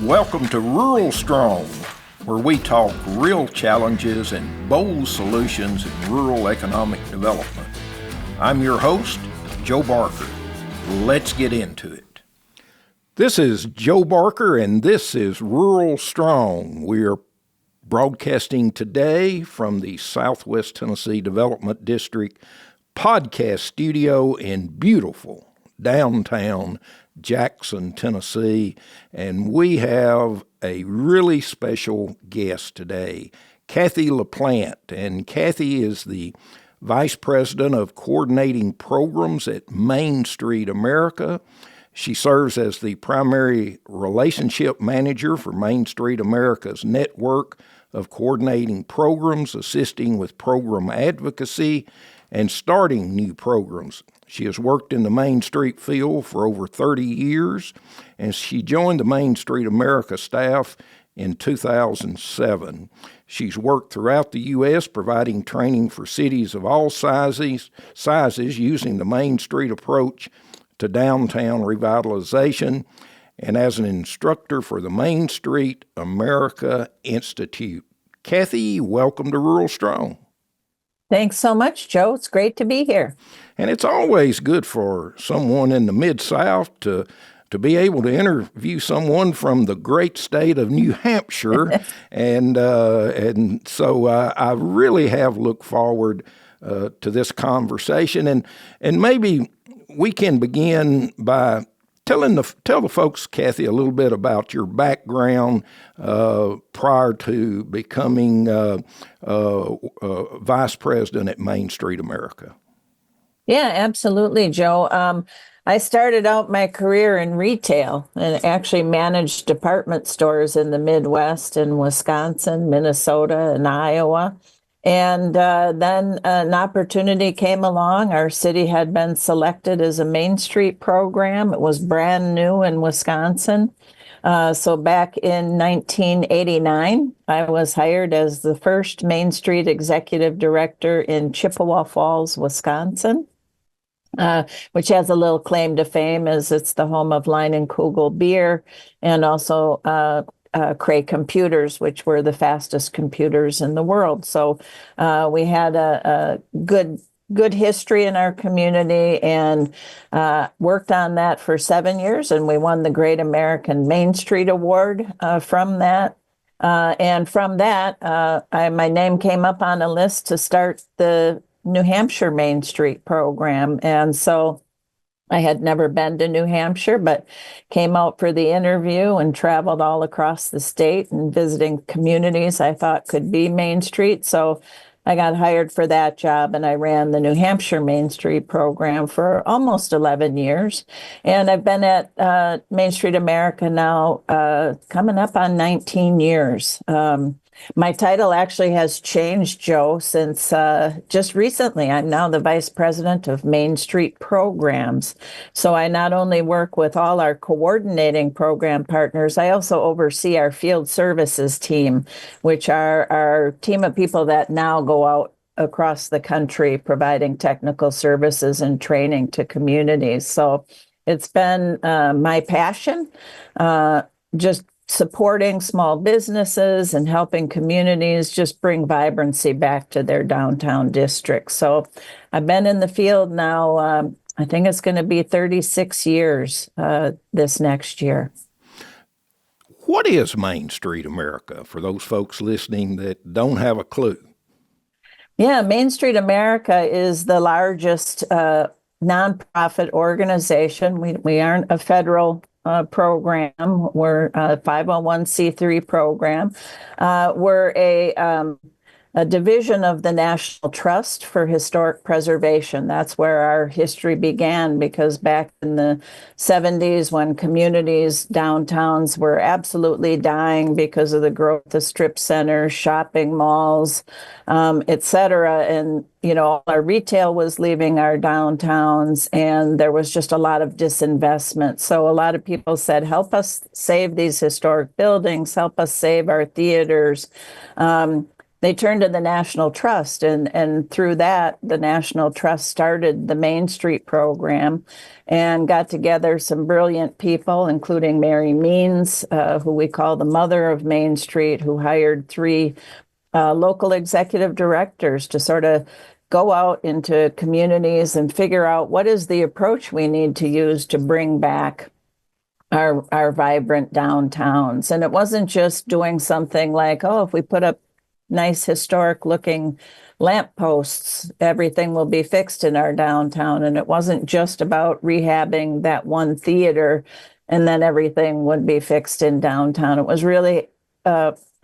Welcome to RuralStrong, where we talk real challenges and bold solutions in rural economic development. I'm your host, Joe Barker. Let's get into it. This is Joe Barker, and this is RuralStrong. We are broadcasting today from the Southwest Tennessee Development District podcast studio in beautiful downtown Jackson, Tennessee, and we have a really special guest today, Kathy LaPlante, and Kathy is the Vice President of Coordinating Programs at Main Street America. She serves as the primary relationship manager for Main Street America's network of coordinating programs, assisting with program advocacy, and starting new programs. She has worked in the Main Street field for over 30 years, and she joined the Main Street America staff in 2007. She's worked throughout the U.S. providing training for cities of all sizes using the Main Street approach to downtown revitalization, and as an instructor for the Main Street America Institute. Kathy, welcome to RuralStrong. Thanks so much, Joe. It's great to be here. And it's always good for someone in the Mid-South to be able to interview someone from the great state of New Hampshire. and so I really have looked forward to this conversation. And maybe we can begin by tell the folks, Kathy, a little bit about your background prior to becoming Vice President at Main Street America. Yeah, absolutely, Joe. I started out my career in retail and actually managed department stores in the Midwest in Wisconsin, Minnesota, and Iowa. And then an opportunity came along. Our city had been selected as a Main Street program. It was brand new in Wisconsin. So back in 1989, I was hired as the first Main Street Executive Director in Chippewa Falls, Wisconsin, which has a little claim to fame as it's the home of Leinenkugel beer and also Cray computers, which were the fastest computers in the world. So we had a good history in our community and worked on that for 7 years, and we won the Great American Main Street Award from that. And from that, my name came up on a list to start the New Hampshire Main Street program. And so I had never been to New Hampshire, but came out for the interview and traveled all across the state and visiting communities I thought could be Main Street. So I got hired for that job, and I ran the New Hampshire Main Street program for almost 11 years. And I've been at Main Street America now coming up on 19 years. My title actually has changed, Joe, since just recently. I'm now the Vice President of Main Street Programs. So I not only work with all our coordinating program partners, I also oversee our field services team, which are our team of people that now go out across the country providing technical services and training to communities. So it's been my passion, just supporting small businesses and helping communities just bring vibrancy back to their downtown districts. So I've been in the field now, I think it's going to be 36 years this next year. What is Main Street America for those folks listening that don't have a clue? Yeah, Main Street America is the largest nonprofit organization. We aren't a federal program. We're a 501c3 program. We're a division of the National Trust for Historic Preservation. That's where our history began, because back in the 70s, when communities, downtowns were absolutely dying because of the growth of strip centers, shopping malls, et cetera, and all our retail was leaving our downtowns, and there was just a lot of disinvestment. So a lot of people said, help us save these historic buildings, help us save our theaters. they turned to the National Trust, and through that, the National Trust started the Main Street program and got together some brilliant people, including Mary Means, who we call the mother of Main Street, who hired three local executive directors to sort of go out into communities and figure out what is the approach we need to use to bring back our vibrant downtowns. And it wasn't just doing something like, oh, if we put up nice historic looking lampposts, everything will be fixed in our downtown. And it wasn't just about rehabbing that one theater and then everything would be fixed in downtown. It was really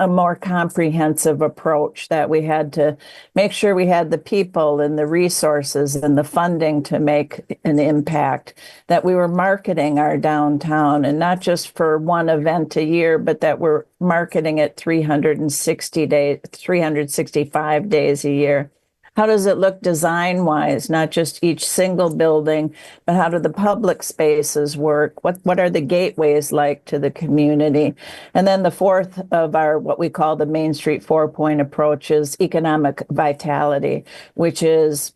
a more comprehensive approach, that we had to make sure we had the people and the resources and the funding to make an impact, that we were marketing our downtown, and not just for one event a year, but that we're marketing it 365 days a year. How does it look design wise, not just each single building, but how do the public spaces work? What are the gateways like to the community? And then the fourth of our, what we call the Main Street 4-point approach, is economic vitality, which is,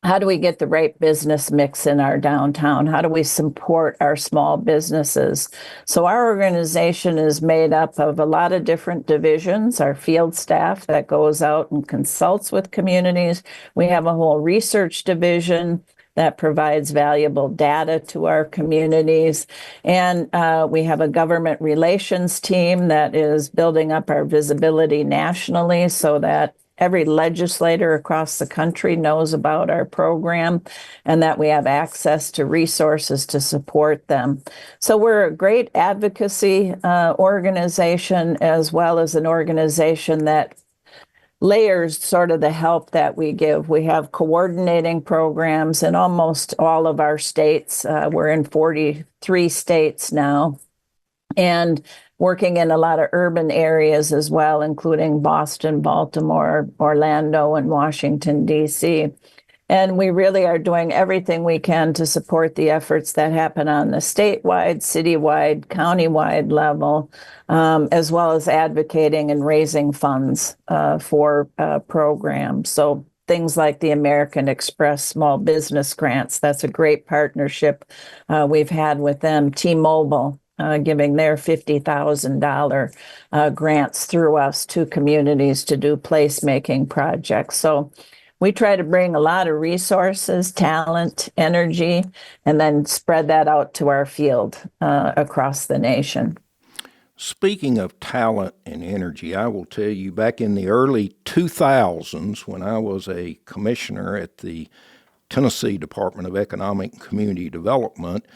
how do we get the right business mix in our downtown? How do we support our small businesses? So our organization is made up of a lot of different divisions. Our field staff that goes out and consults with communities. We have a whole research division that provides valuable data to our communities. And we have a government relations team that is building up our visibility nationally so that every legislator across the country knows about our program and that we have access to resources to support them. So we're a great advocacy organization, as well as an organization that layers sort of the help that we give. We have coordinating programs in almost all of our states. We're in 43 states now, and working in a lot of urban areas as well, including Boston, Baltimore, Orlando, and Washington, D.C. And we really are doing everything we can to support the efforts that happen on the statewide, citywide, countywide level, as well as advocating and raising funds for programs. So things like the American Express Small Business Grants, that's a great partnership we've had with them. T-Mobile, giving their $50,000 grants through us to communities to do placemaking projects. So we try to bring a lot of resources, talent, energy, and then spread that out to our field across the nation. Speaking of talent and energy, I will tell you, back in the early 2000s, when I was a commissioner at the Tennessee Department of Economic and Community Development,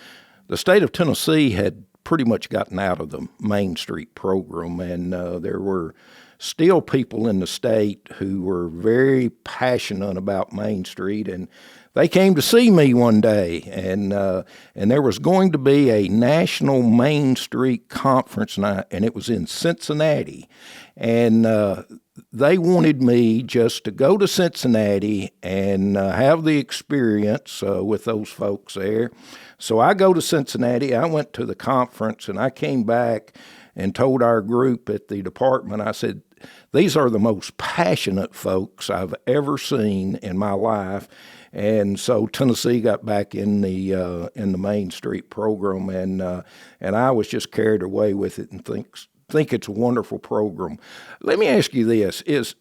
the state of Tennessee had pretty much gotten out of the Main Street program, and there were still people in the state who were very passionate about Main Street, and they came to see me one day, and there was going to be a national Main Street conference, and it was in Cincinnati, and they wanted me just to go to Cincinnati and have the experience with those folks there. So I go to Cincinnati, I went to the conference, and I came back and told our group at the department, I said, these are the most passionate folks I've ever seen in my life. And so Tennessee got back in the Main Street program, and I was just carried away with it and think it's a wonderful program. Let me ask you this: is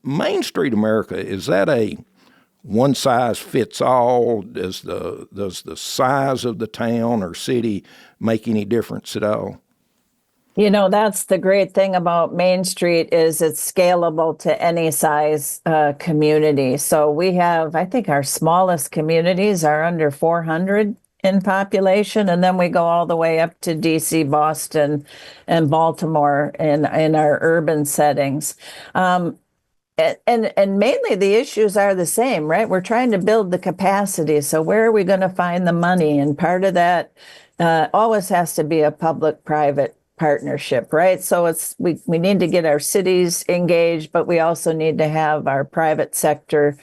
Main Street America, is that a one size fits all? Does the size of the town or city make any difference at all? You know, that's the great thing about Main Street, is it's scalable to any size community. So we have, I think our smallest communities are under 400 in population, and then we go all the way up to DC, Boston, and Baltimore in our urban settings. And mainly the issues are the same, right? We're trying to build the capacity. So where are we going to find the money? And part of that always has to be a public-private partnership, right? So we need to get our cities engaged, but we also need to have our private sector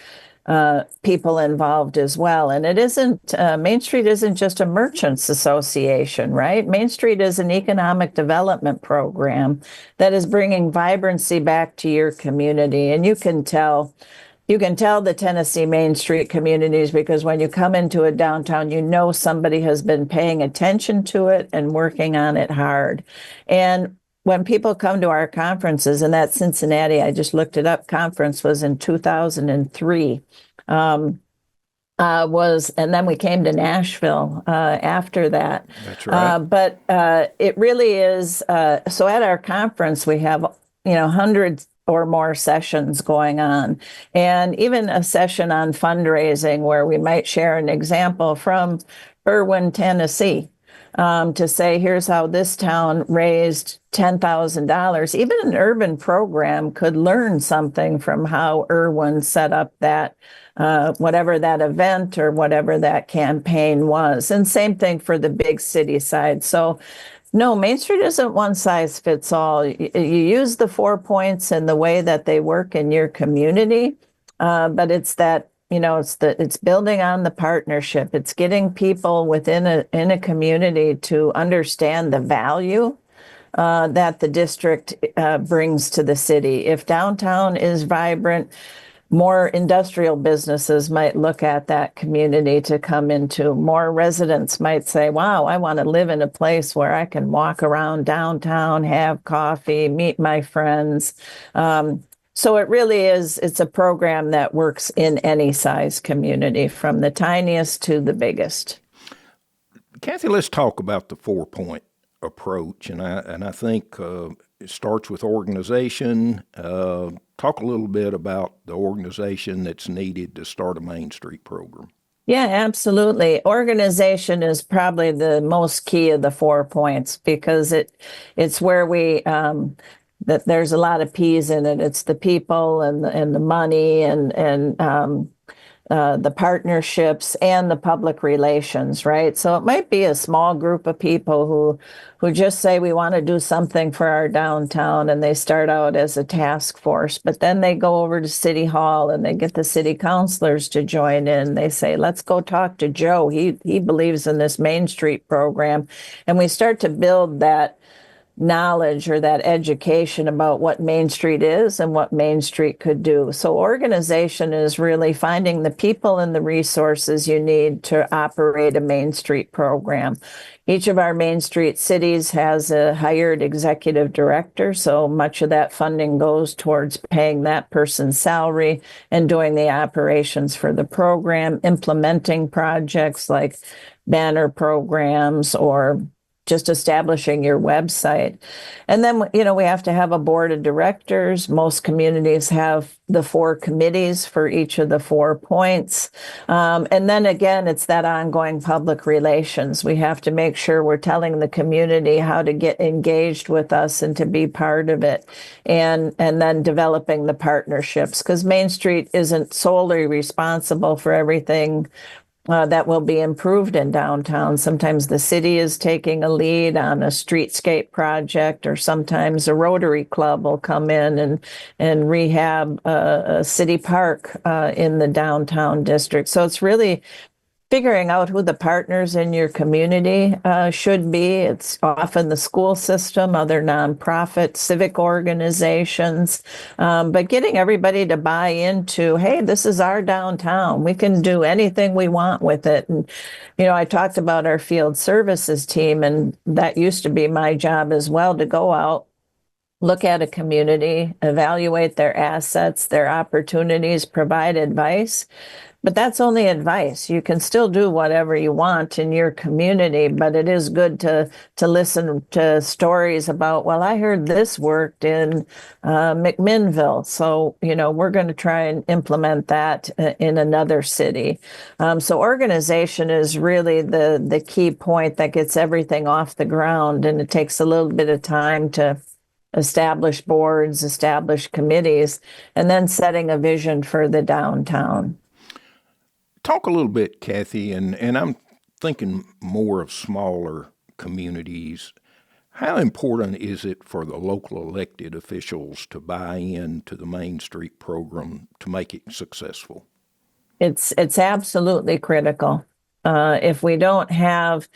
people involved as well. And it isn't, Main Street isn't just a merchants association, right? Main Street is an economic development program that is bringing vibrancy back to your community. And you can tell the Tennessee Main Street communities because when you come into a downtown, you know somebody has been paying attention to it and working on it hard. And when people come to our conferences, and that Cincinnati, I just looked it up, conference was in 2003. And then we came to Nashville after that. That's right. But it really is. So at our conference, we have, hundreds or more sessions going on, and even a session on fundraising where we might share an example from Irwin, Tennessee, to say, here's how this town raised $10,000. Even an urban program could learn something from how Irwin set up that, whatever that event or whatever that campaign was. And same thing for the big city side. So no, Main Street isn't one size fits all. You use the 4 points and the way that they work in your community, but it's that, it's building on the partnership. It's getting people within a community to understand the value that the district brings to the city. If downtown is vibrant, more industrial businesses might look at that community to come into. More residents might say, wow, I want to live in a place where I can walk around downtown, have coffee, meet my friends. So it really is, it's a program that works in any size community, from the tiniest to the biggest. Kathy, let's talk about the 4-point approach. And I think it starts with organization. Talk a little bit about the organization that's needed to start a Main Street program. Yeah, absolutely. Organization is probably the most key of the 4 points because it's where we that there's a lot of P's in it. It's the people and the money and the partnerships and the public relations, right? So it might be a small group of people who just say we want to do something for our downtown, and they start out as a task force, but then they go over to City Hall and they get the city councilors to join in. They say, let's go talk to Joe. He believes in this Main Street program. And we start to build that knowledge or that education about what Main Street is and what Main Street could do. So organization is really finding the people and the resources you need to operate a Main Street program. Each of our Main Street cities has a hired executive director, so much of that funding goes towards paying that person's salary and doing the operations for the program, implementing projects like banner programs or just establishing your website. And then, we have to have a board of directors. Most communities have the 4 committees for each of the 4 points. And then again, it's that ongoing public relations. We have to make sure we're telling the community how to get engaged with us and to be part of it. And then developing the partnerships, because Main Street isn't solely responsible for everything that will be improved in downtown. Sometimes the city is taking a lead on a streetscape project, or sometimes a Rotary Club will come in and rehab a city park in the downtown district. So it's really figuring out who the partners in your community should be. It's often the school system, other nonprofit, civic organizations, but getting everybody to buy into, hey, this is our downtown. We can do anything we want with it. And, I talked about our field services team, and that used to be my job as well, to go out, look at a community, evaluate their assets, their opportunities, provide advice. But that's only advice. You can still do whatever you want in your community, but it is good to listen to stories about, well, I heard this worked in McMinnville, so we're going to try and implement that in another city. So organization is really the key point that gets everything off the ground, and it takes a little bit of time to establish boards, establish committees, and then setting a vision for the downtown. Talk a little bit, Kathy, and I'm thinking more of smaller communities. How important is it for the local elected officials to buy into the Main Street program to make it successful? It's absolutely critical. If we don't have,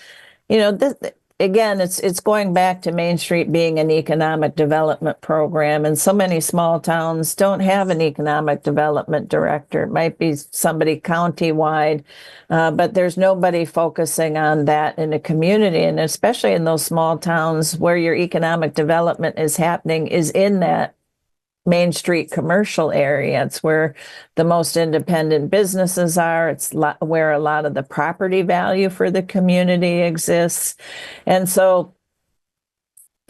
this, again, it's going back to Main Street being an economic development program, and so many small towns don't have an economic development director. It might be somebody county-wide, but there's nobody focusing on that in a community, and especially in those small towns where your economic development is happening is in that Main Street commercial area. It's where the most independent businesses are. It's where a lot of the property value for the community exists. And so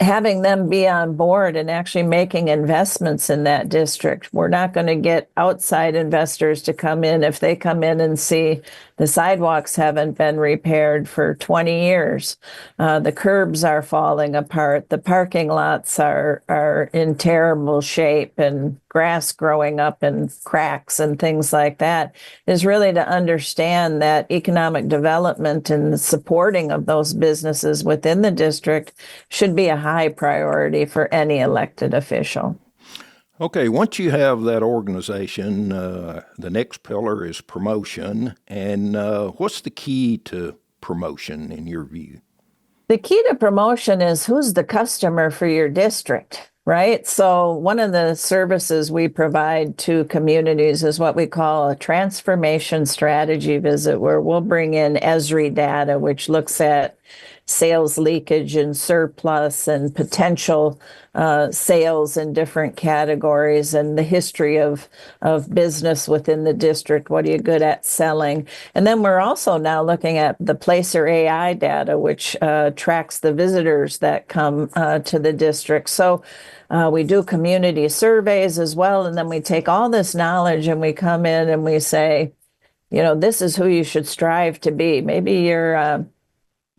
having them be on board and actually making investments in that district. We're not going to get outside investors to come in if they come in and see the sidewalks haven't been repaired for 20 years. The curbs are falling apart. The parking lots are in terrible shape, and grass growing up in cracks and things like that, is really to understand that economic development and the supporting of those businesses within the district should be a high priority for any elected official. Okay, once you have that organization, the next pillar is promotion. And what's the key to promotion in your view? The key to promotion is who's the customer for your district, right? So one of the services we provide to communities is what we call a transformation strategy visit, where we'll bring in ESRI data, which looks at sales leakage and surplus and potential sales in different categories and the history of business within the district. What are you good at selling? And then we're also now looking at the Placer AI data, which tracks the visitors that come to the district. So we do community surveys as well. And then we take all this knowledge and we come in and we say, this is who you should strive to be. Maybe you're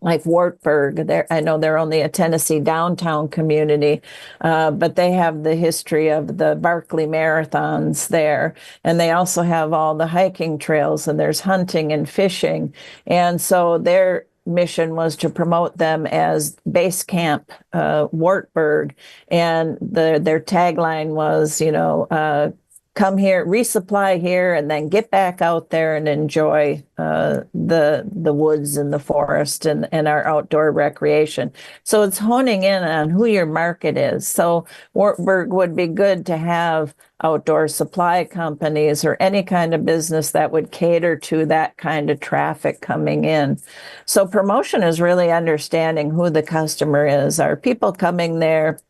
like Wartburg. I know they're only a Tennessee downtown community, but they have the history of the Barkley marathons there. And they also have all the hiking trails, and there's hunting and fishing. And so their mission was to promote them as base camp Wartburg. And their tagline was, come here, resupply here, and then get back out there and enjoy the woods and the forest and our outdoor recreation. So it's honing in on who your market is. So Wartburg would be good to have outdoor supply companies or any kind of business that would cater to that kind of traffic coming in. So promotion is really understanding who the customer is. Are people coming there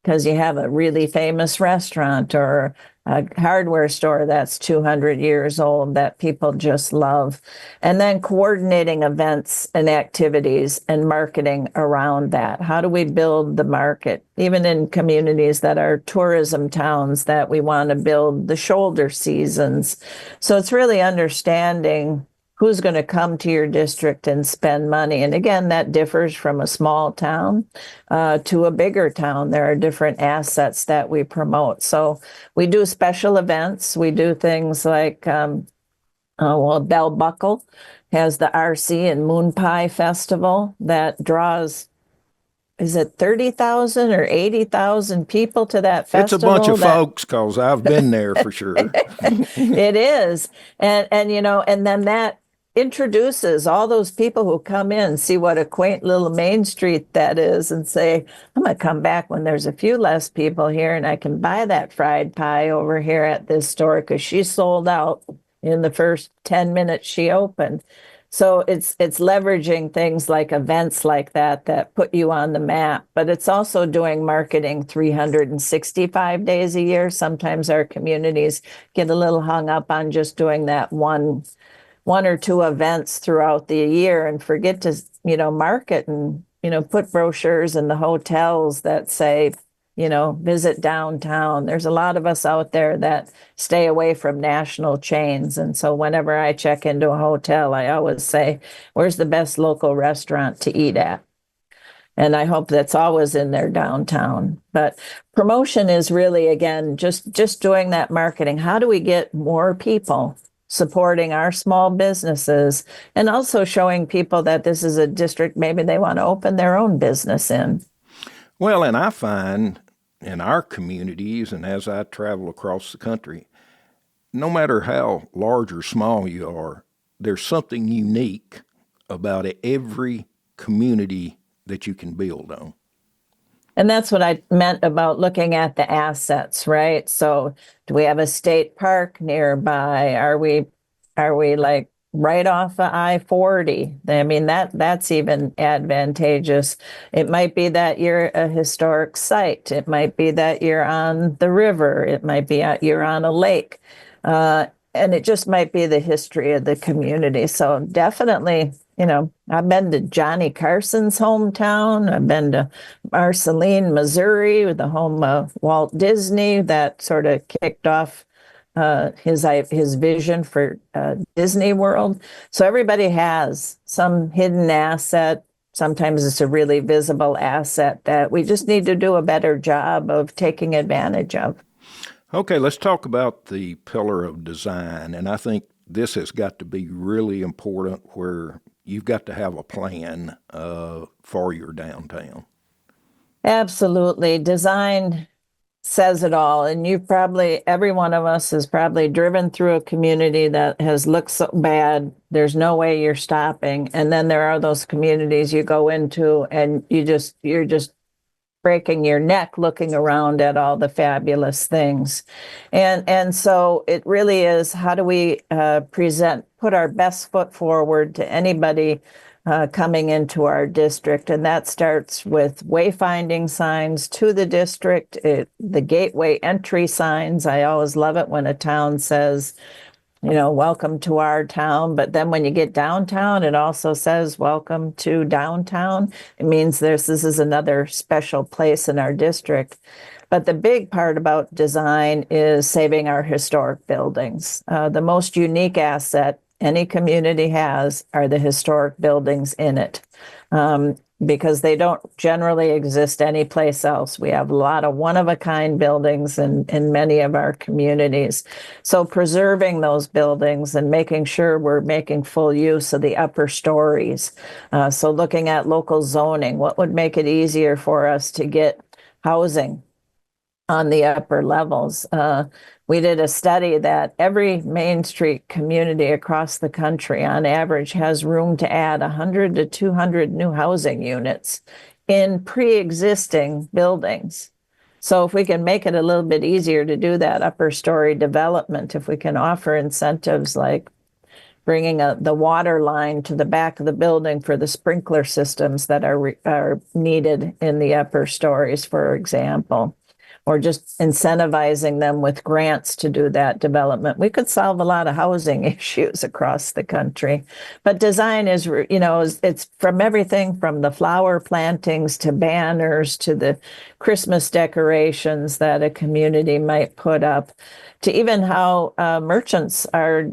because you have a really famous restaurant or a hardware store that's 200 years old that people just love? And then coordinating events and activities and marketing around that. How do we build the market? Even in communities that are tourism towns, that we want to build the shoulder seasons. So it's really understanding who's going to come to your district and spend money. And again, that differs from a small town to a bigger town. There are different assets that we promote. So we do special events. We do things like, Bell Buckle has the RC and Moon Pie Festival that draws, is it 30,000 or 80,000 people to that festival? It's a bunch of folks, because I've been there for sure. It is. And then that introduces all those people who come in, see what a quaint little Main Street that is, and say, I'm going to come back when there's a few less people here and I can buy that fried pie over here at this store because she sold out in the first 10 minutes she opened. So it's leveraging things like events like that put you on the map, but it's also doing marketing 365 days a year. Sometimes our communities get a little hung up on just doing that one or two events throughout the year and forget to, market and, put brochures in the hotels that say, visit downtown. There's a lot of us out there that stay away from national chains. And so whenever I check into a hotel, I always say, where's the best local restaurant to eat at? And I hope that's always in their downtown. But promotion is really, again, just doing that marketing. How do we get more people supporting our small businesses and also showing people that this is a district maybe they want to open their own business in? Well, and I find in our communities, and as I travel across the country, no matter how large or small you are, there's something unique about every community that you can build on. And that's what I meant about looking at the assets, right? So do we have a state park nearby? Are we like right off of I-40? I mean, that's even advantageous. It might be that you're a historic site. It might be that you're on the river. It might be you're on a lake. And it just might be the history of the community. So definitely, I've been to Johnny Carson's hometown. I've been to Marceline, Missouri, the home of Walt Disney. That sort of kicked off his vision for Disney World. So everybody has some hidden asset. Sometimes it's a really visible asset that we just need to do a better job of taking advantage of. Okay, let's talk about the pillar of design. And I think this has got to be really important where you've got to have a plan for your downtown. Absolutely. Design says it all. And every one of us has probably driven through a community that has looked so bad. There's no way you're stopping. And then there are those communities you go into and you're just breaking your neck looking around at all the fabulous things. And so it really is, how do we put our best foot forward to anybody coming into our district? And that starts with wayfinding signs to the district, the gateway entry signs. I always love it when a town says, welcome to our town. But then when you get downtown, it also says, welcome to downtown. It means this is another special place in our district. But the big part about design is saving our historic buildings. The most unique asset any community has are the historic buildings in it. Because they don't generally exist anyplace else. We have a lot of one-of-a-kind buildings in many of our communities. So preserving those buildings and making sure we're making full use of the upper stories. So looking at local zoning, what would make it easier for us to get housing on the upper levels? We did a study that every Main Street community across the country, on average, has room to add 100 to 200 new housing units in pre-existing buildings. So if we can make it a little bit easier to do that upper story development, if we can offer incentives like bringing the water line to the back of the building for the sprinkler systems that are needed in the upper stories, for example, or just incentivizing them with grants to do that development, we could solve a lot of housing issues across the country. But design is, it's from everything from the flower plantings to banners to the Christmas decorations that a community might put up, to even how merchants are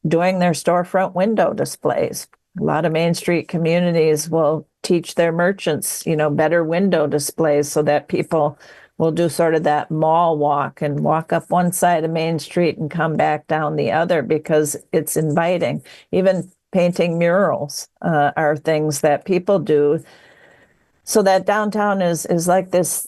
doing their storefront window displays. A lot of Main Street communities will teach their merchants, better window displays so that people will do sort of that mall walk and walk up one side of Main Street and come back down the other because it's inviting. Even painting murals are things that people do. So that downtown is like this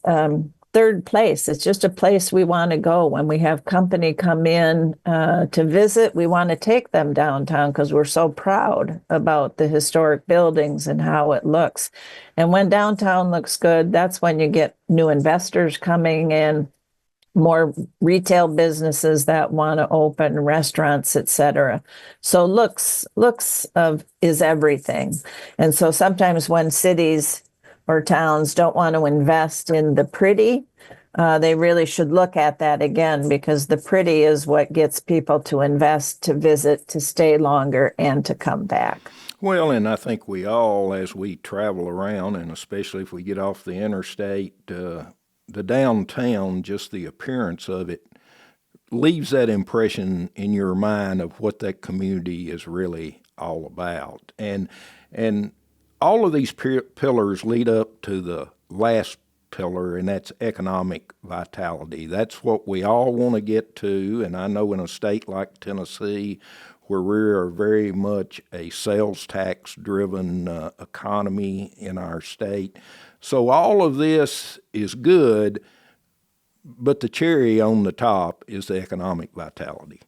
third place. It's just a place we want to go. When we have company come in to visit, we want to take them downtown because we're so proud about the historic buildings and how it looks. And when downtown looks good, that's when you get new investors coming in, more retail businesses that want to open, restaurants, etc. So looks is everything. And so sometimes when cities or towns don't want to invest in the pretty, they really should look at that again, because the pretty is what gets people to invest, to visit, to stay longer, and to come back. Well, and I think we all, as we travel around, and especially if we get off the interstate, the downtown, just the appearance of it, leaves that impression in your mind of what that community is really all about. And all of these pillars lead up to the last pillar, and that's economic vitality. That's what we all want to get to. And I know in a state like Tennessee, where we are very much a sales tax driven economy in our state. So all of this is good, but the cherry on the top is the economic vitality.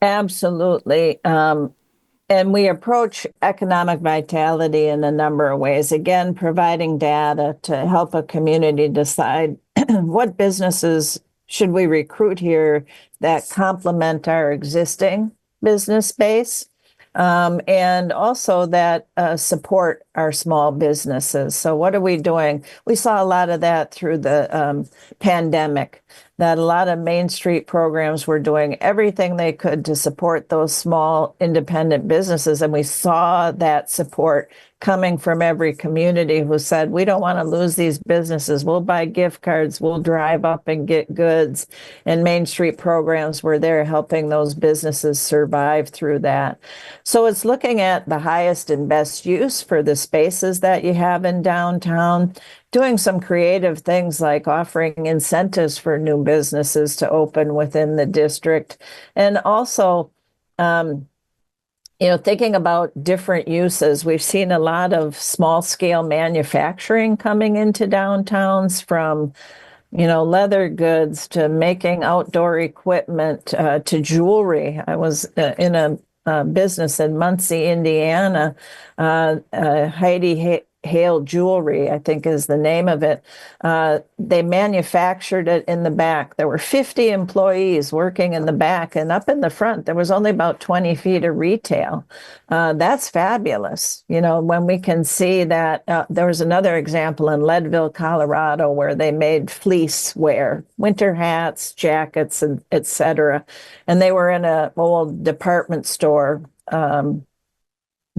Absolutely. And we approach economic vitality in a number of ways. Again, providing data to help a community decide what businesses should we recruit here that complement our existing business base, and also that support our small businesses. So, what are we doing? We saw a lot of that through the pandemic, that a lot of Main Street programs were doing everything they could to support those small independent businesses. And we saw that support coming from every community who said, we don't want to lose these businesses. We'll buy gift cards, we'll drive up and get goods. And Main Street programs were there helping those businesses survive through that. So it's looking at the highest and best use for the spaces that you have in downtown, doing some creative things like offering incentives for new businesses to open within the district, and also thinking about different uses. We've seen a lot of small scale manufacturing coming into downtowns, from leather goods to making outdoor equipment, to jewelry. I was in a business in Muncie, Indiana. Heidi Hale Jewelry, I think is the name of it. They manufactured it in the back. There were 50 employees working in the back, and up in the front, there was only about 20 feet of retail. That's fabulous. When we can see that. There was another example in Leadville, Colorado, where they made fleece wear, winter hats, jackets, and et cetera. And they were in an old department store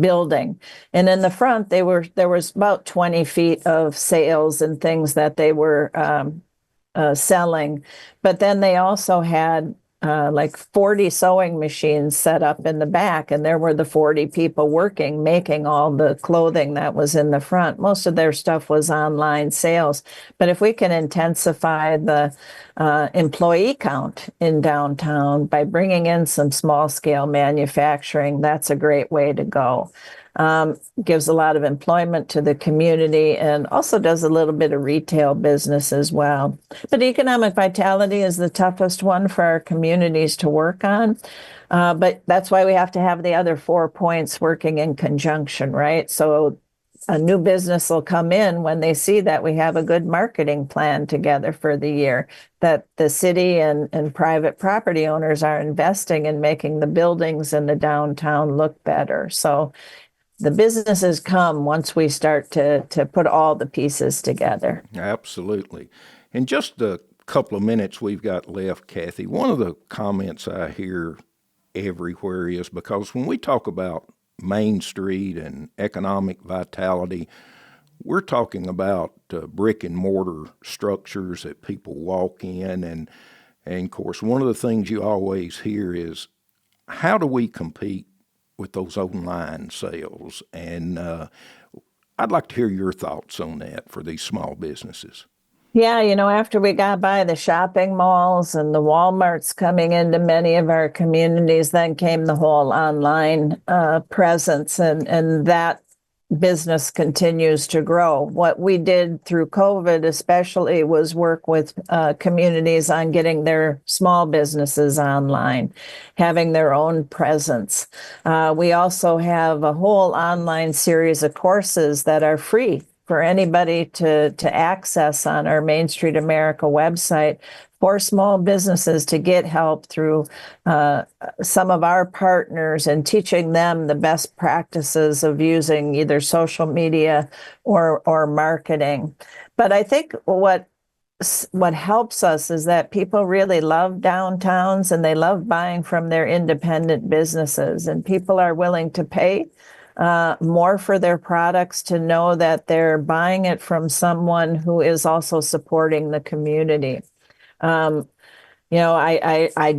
building. And in the front, there was about 20 feet of sales and things that they were selling. But then they also had like 40 sewing machines set up in the back, and there were the 40 people working, making all the clothing that was in the front. Most of their stuff was online sales. But if we can intensify the employee count in downtown by bringing in some small scale manufacturing, that's a great way to go. Gives a lot of employment to the community, and also does a little bit of retail business as well. But economic vitality is the toughest one for our communities to work on. But that's why we have to have the other 4 points working in conjunction, right? So a new business will come in when they see that we have a good marketing plan together for the year, that the city and private property owners are investing in making the buildings in the downtown look better. So the businesses come once we start to put all the pieces together. Absolutely. In just a couple of minutes we've got left, Kathy, one of the comments I hear everywhere is, because when we talk about Main Street and economic vitality, we're talking about brick and mortar structures that people walk in. And of course, one of the things you always hear is, how do we compete with those online sales? And I'd like to hear your thoughts on that for these small businesses. Yeah, after we got by the shopping malls and the Walmarts coming into many of our communities, then came the whole online presence, and that business continues to grow. What we did through COVID especially was work with communities on getting their small businesses online, having their own presence. We also have a whole online series of courses that are free for anybody to access on our Main Street America website, for small businesses to get help through some of our partners, and teaching them the best practices of using either social media or marketing. But I think what helps us is that people really love downtowns, and they love buying from their independent businesses, and people are willing to pay more for their products to know that they're buying it from someone who is also supporting the community. I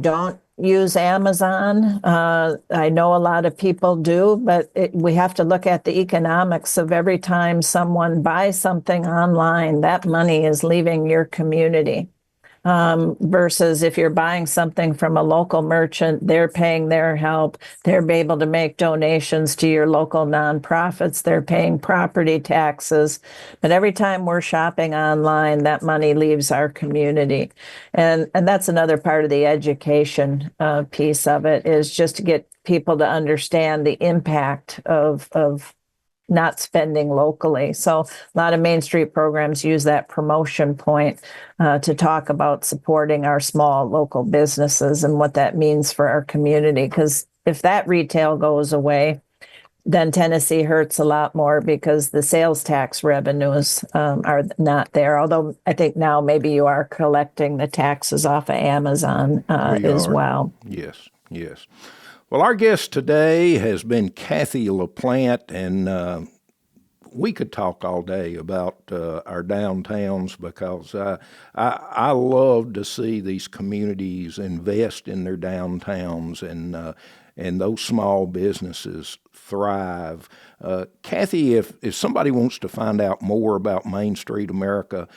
don't use Amazon. I know a lot of people do, but we have to look at the economics of every time someone buys something online, that money is leaving your community. versus if you're buying something from a local merchant, they're paying their help. They're able to make donations to your local nonprofits. They're paying property taxes. But every time we're shopping online, that money leaves our community. And that's another part of the education piece of it, is just to get people to understand the impact of not spending locally. So a lot of Main Street programs use that promotion point to talk about supporting our small local businesses and what that means for our community. Because if that retail goes away, then Tennessee hurts a lot more because the sales tax revenues are not there. Although I think now maybe you are collecting the taxes off of Amazon as well. Yes, yes. Well, our guest today has been Kathy LaPlante, and we could talk all day about our downtowns because I love to see these communities invest in their downtowns and those small businesses thrive. Kathy, if somebody wants to find out more about Main Street America,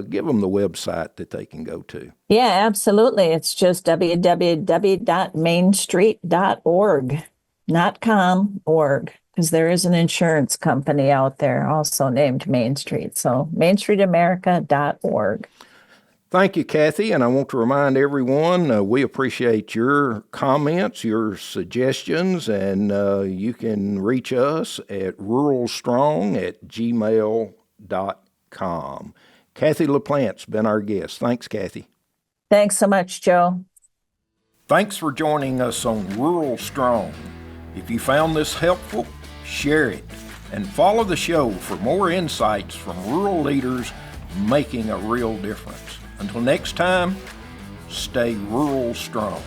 give them the website that they can go to. Yeah, absolutely. It's just www.mainstreet.org, not com, org, because there is an insurance company out there also named Main Street. So mainstreetamerica.org. Thank you, Kathy, and I want to remind everyone we appreciate your comments, your suggestions, and you can reach us at ruralstrong@gmail.com. Kathy LaPlante's been our guest. Thanks, Kathy. Thanks so much, Joe. Thanks for joining us on Rural Strong. If you found this helpful, share it, and follow the show for more insights from rural leaders making a real difference. Until next time, stay rural strong.